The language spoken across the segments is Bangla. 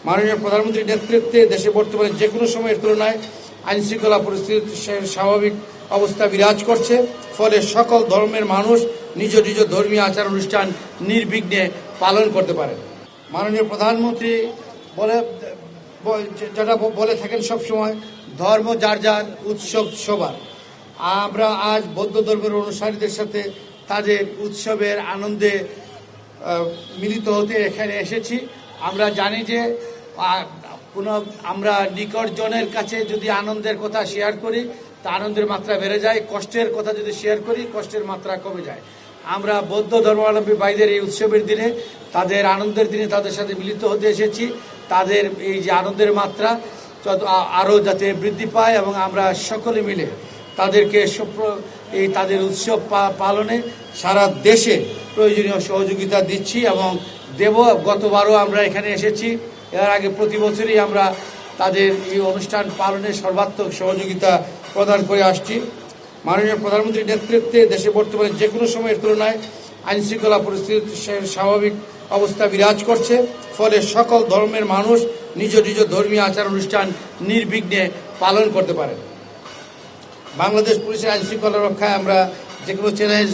মাননীয় প্রধানমন্ত্রীর নেতৃত্বে দেশে বর্তমানে যে কোনো সময়ের তুলনায় আইনশৃঙ্খলা পরিস্থিতি স্বাভাবিক অবস্থা বিরাজ করছে। ফলে সকল ধর্মের মানুষ নিজ নিজ ধর্মীয় আচার অনুষ্ঠান নির্বিঘ্নে পালন করতে পারেন। মাননীয় প্রধানমন্ত্রী যেটা বলে থাকেন সবসময়, ধর্ম যার যার, উৎসব সবার। আমরা আজ বৌদ্ধ ধর্মের অনুসারীদের সাথে তাদের উৎসবের আনন্দে মিলিত হতে এখানে এসেছি। আমরা জানি যে আমরা নিকটজনের কাছে যদি আনন্দের কথা শেয়ার করি তা আনন্দের মাত্রা বেড়ে যায়, কষ্টের কথা যদি শেয়ার করি কষ্টের মাত্রা কমে যায়। আমরা বৌদ্ধ ধর্মাবলম্বী ভাইদের এই উৎসবের দিনে, তাদের আনন্দের দিনে তাদের সাথে মিলিত হতে এসেছি। তাদের এই যে আনন্দের মাত্রা আরও যাতে বৃদ্ধি পায় এবং আমরা সকলে মিলে তাদেরকে তাদের উৎসব পালনে সারা দেশে প্রয়োজনীয় সহযোগিতা দিচ্ছি এবং দেব। গতবারও আমরা এখানে এসেছি, এর আগে প্রতি বছরই আমরা তাদের এই অনুষ্ঠান পালনে সর্বাত্মক সহযোগিতা প্রদান করে আসছি। মাননীয় প্রধানমন্ত্রীর নেতৃত্বে দেশে বর্তমানে যে কোনো সময়ের তুলনায় আইনশৃঙ্খলা পরিস্থিতি স্বাভাবিক অবস্থা বিরাজ করছে। ফলে সকল ধর্মের মানুষ নিজ নিজ ধর্মীয় আচার অনুষ্ঠান নির্বিঘ্নে পালন করতে পারেন। বাংলাদেশ পুলিশের আইনশৃঙ্খলা রক্ষায় আমরা যে কোনো চ্যালেঞ্জ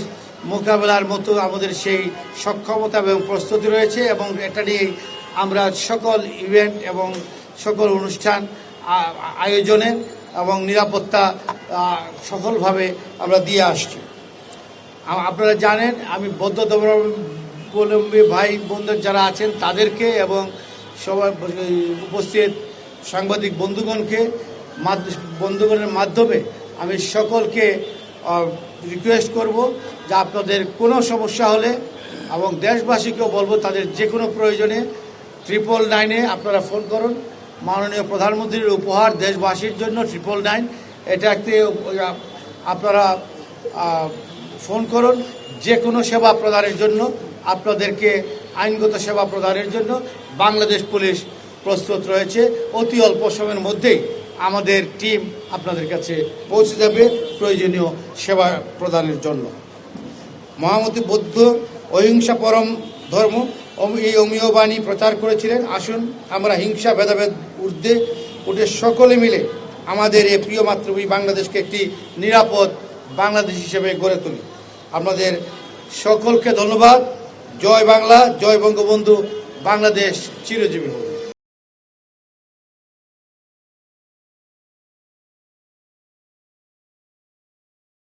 মোকাবেলার মতো আমাদের সেই সক্ষমতা এবং প্রস্তুতি রয়েছে এবং এটা নিয়েই আমরা সকল ইভেন্ট এবং সকল অনুষ্ঠান আয়োজনে এবং নিরাপত্তা সফলভাবে আমরা দিয়ে আসছি। আপনারা জানেন, আমি বৌদ্ধ ধর্মাবলম্বী ভাই বোনদের যারা আছেন তাদেরকে এবং সবাই উপস্থিত সাংবাদিক বন্ধুগণের মাধ্যমে আমি সকলকে রিকোয়েস্ট করব যে আপনাদের কোনো সমস্যা হলে এবং দেশবাসীকেও বলবো তাদের যে কোনো প্রয়োজনে 999-এ আপনারা ফোন করুন। মাননীয় প্রধানমন্ত্রীর উপহার দেশবাসীর জন্য 999, এটা একটি আপনারা ফোন করুন। যে কোনো সেবা প্রদানের জন্য, আপনাদেরকে আইনগত সেবা প্রদানের জন্য বাংলাদেশ পুলিশ প্রস্তুত রয়েছে। অতি অল্প সময়ের মধ্যেই আমাদের টিম আপনাদের কাছে পৌঁছে যাবে প্রয়োজনীয় সেবা প্রদানের জন্য। মহামতি বুদ্ধ অহিংসা পরম ধর্ম এই অমীয় বাণী প্রচার করেছিলেন। আসুন আমরা হিংসা ভেদাভেদ ঊর্ধ্বে উঠে সকলে মিলে আমাদের এই প্রিয় মাতৃভূমি বাংলাদেশকে একটি নিরাপদ বাংলাদেশ হিসেবে গড়ে তুলি। আপনাদের সকলকে ধন্যবাদ। জয় বাংলা, জয় বঙ্গবন্ধু, বাংলাদেশ চিরজীবী হোক।